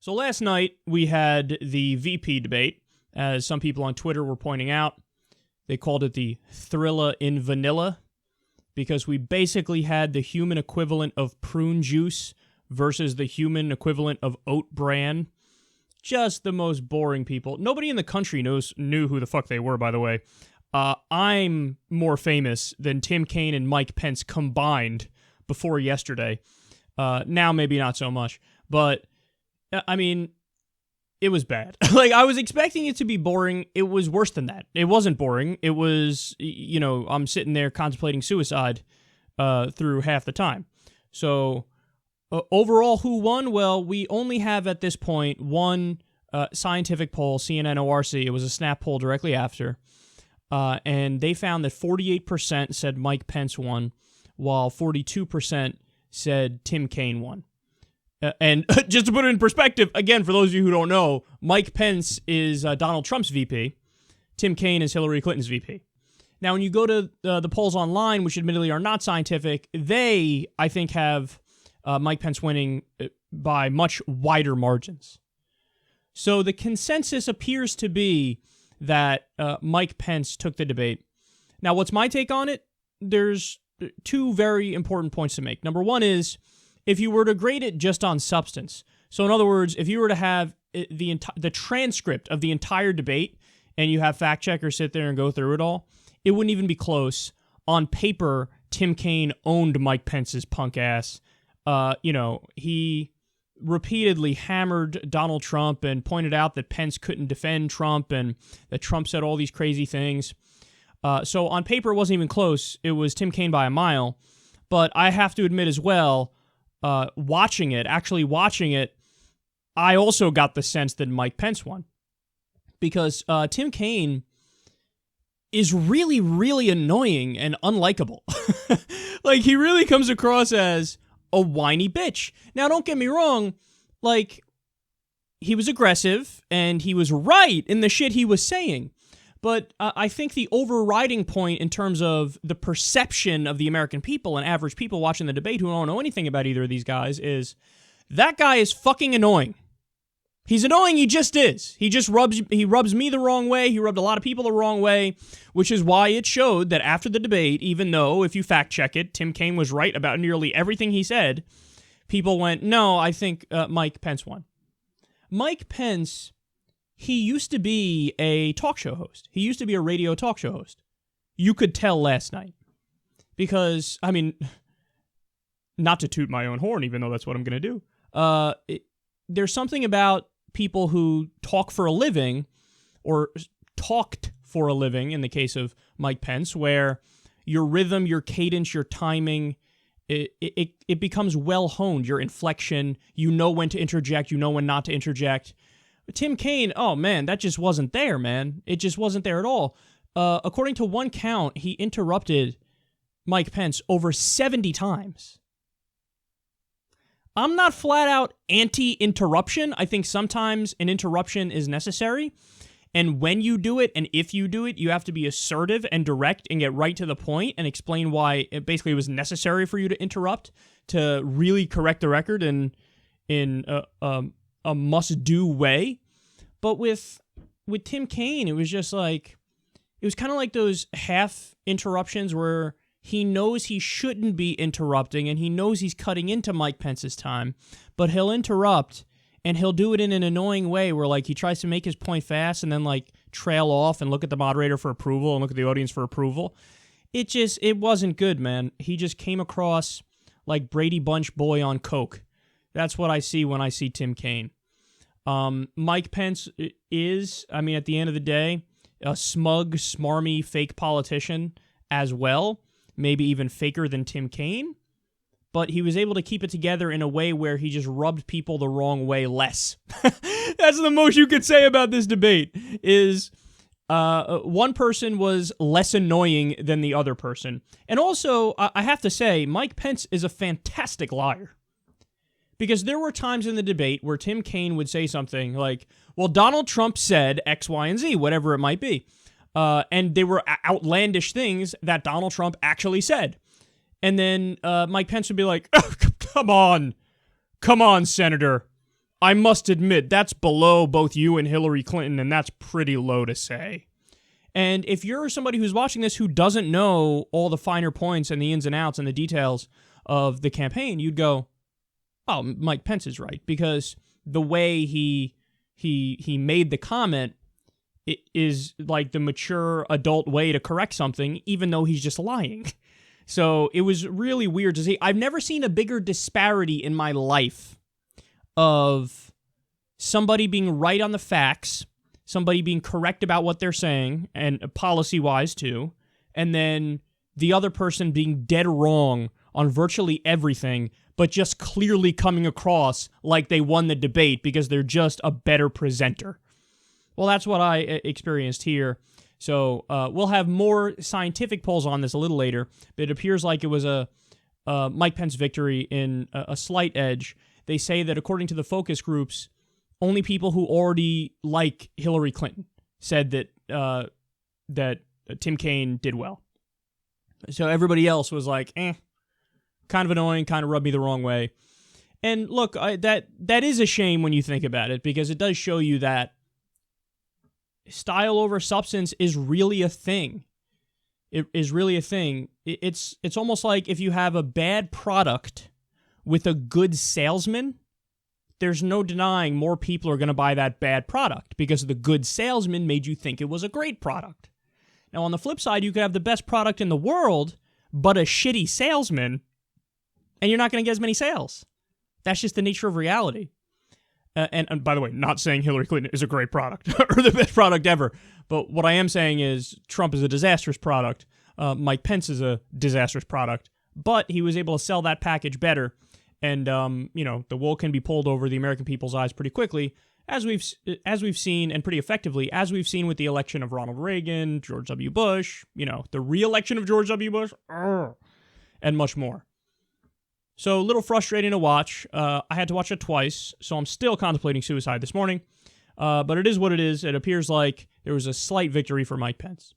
So last night we had the VP debate, as some people on Twitter were pointing out. They called it the Thrilla in Vanilla, because we basically had the human equivalent of prune juice versus the human equivalent of oat bran. Just the most boring people. Nobody in the country knew who the fuck they were, by the way. I'm more famous than Tim Kaine and Mike Pence combined before yesterday. Now maybe not so much. But, I mean, it was bad. Like, I was expecting it to be boring. It was worse than that. It wasn't boring. It was, I'm sitting there contemplating suicide through half the time. So, overall, who won? Well, we only have at this point one scientific poll, CNN ORC. It was a snap poll directly after. And they found that 48% said Mike Pence won, while 42% said Tim Kaine won. And just to put it in perspective, again, for those of you who don't know, Mike Pence is Donald Trump's VP. Tim Kaine is Hillary Clinton's VP. Now, when you go to the polls online, which admittedly are not scientific, they, I think, have Mike Pence winning by much wider margins. So the consensus appears to be that Mike Pence took the debate. Now, what's my take on it? There's two very important points to make. Number one is, if you were to grade it just on substance, so in other words, if you were to have the transcript of the entire debate and you have fact checkers sit there and go through it all, it wouldn't even be close. On paper, Tim Kaine owned Mike Pence's punk ass. He repeatedly hammered Donald Trump and pointed out that Pence couldn't defend Trump and that Trump said all these crazy things. So on paper, it wasn't even close. It was Tim Kaine by a mile. But I have to admit as well, watching it, I also got the sense that Mike Pence won. Because Tim Kaine is really, really annoying and unlikable. Like, he really comes across as a whiny bitch. Now, don't get me wrong, like, he was aggressive, and he was right in the shit he was saying. But I think the overriding point in terms of the perception of the American people and average people watching the debate who don't know anything about either of these guys is that guy is fucking annoying. He's annoying, he just is. He rubs me the wrong way, he rubbed a lot of people the wrong way, which is why it showed that after the debate, even though, if you fact check it, Tim Kaine was right about nearly everything he said, people went, no, I think Mike Pence won. Mike Pence, he used to be a talk show host. He used to be a radio talk show host. You could tell last night. Because, I mean, not to toot my own horn, even though that's what I'm going to do. There's something about people who talk for a living, or talked for a living in the case of Mike Pence, where your rhythm, your cadence, your timing, it becomes well-honed. Your inflection, you know when to interject, you know when not to interject. Tim Kaine, oh man, that just wasn't there, man. It just wasn't there at all. According to one count, he interrupted Mike Pence over 70 times. I'm not flat out anti-interruption. I think sometimes an interruption is necessary. And when you do it, and if you do it, you have to be assertive and direct and get right to the point and explain why it basically was necessary for you to interrupt to really correct the record in a must-do way. But with Tim Kaine, it was just like, it was kind of like those half interruptions where he knows he shouldn't be interrupting and he knows he's cutting into Mike Pence's time, but he'll interrupt and he'll do it in an annoying way where, like, he tries to make his point fast and then, like, trail off and look at the moderator for approval and look at the audience for approval. It wasn't good, man. He just came across like Brady Bunch boy on coke. That's what I see when I see Tim Kaine. Mike Pence is, I mean, at the end of the day, a smug, smarmy, fake politician as well. Maybe even faker than Tim Kaine. But he was able to keep it together in a way where he just rubbed people the wrong way less. That's the most you could say about this debate, is one person was less annoying than the other person. And also, I have to say, Mike Pence is a fantastic liar. Because there were times in the debate where Tim Kaine would say something like, well, Donald Trump said X, Y, and Z, whatever it might be. And they were outlandish things that Donald Trump actually said. And then Mike Pence would be like, oh, come on, Senator. I must admit, that's below both you and Hillary Clinton, and that's pretty low to say. And if you're somebody who's watching this who doesn't know all the finer points and the ins and outs and the details of the campaign, you'd go, oh, Mike Pence is right, because the way he made the comment is like the mature adult way to correct something, even though he's just lying. So it was really weird to see. I've never seen a bigger disparity in my life of somebody being right on the facts, somebody being correct about what they're saying, and policy-wise too, and then the other person being dead wrong on virtually everything, but just clearly coming across like they won the debate because they're just a better presenter. Well, that's what I experienced here. So we'll have more scientific polls on this a little later, but it appears like it was a Mike Pence victory in a slight edge. They say that according to the focus groups, only people who already like Hillary Clinton said that that Tim Kaine did well. So everybody else was like, kind of annoying, kind of rubbed me the wrong way. And look, that is a shame when you think about it, because it does show you that style over substance is really a thing. It is really a thing. It's almost like if you have a bad product with a good salesman, there's no denying more people are going to buy that bad product because the good salesman made you think it was a great product. Now, on the flip side, you could have the best product in the world, but a shitty salesman, and you're not going to get as many sales. That's just the nature of reality. And by the way, not saying Hillary Clinton is a great product or the best product ever, but what I am saying is Trump is a disastrous product. Mike Pence is a disastrous product, but he was able to sell that package better. And, the wool can be pulled over the American people's eyes pretty quickly, as we've seen, and pretty effectively, as we've seen with the election of Ronald Reagan, George W. Bush, the re-election of George W. Bush, and much more. So a little frustrating to watch. I had to watch it twice, so I'm still contemplating suicide this morning. But it is what it is. It appears like there was a slight victory for Mike Pence.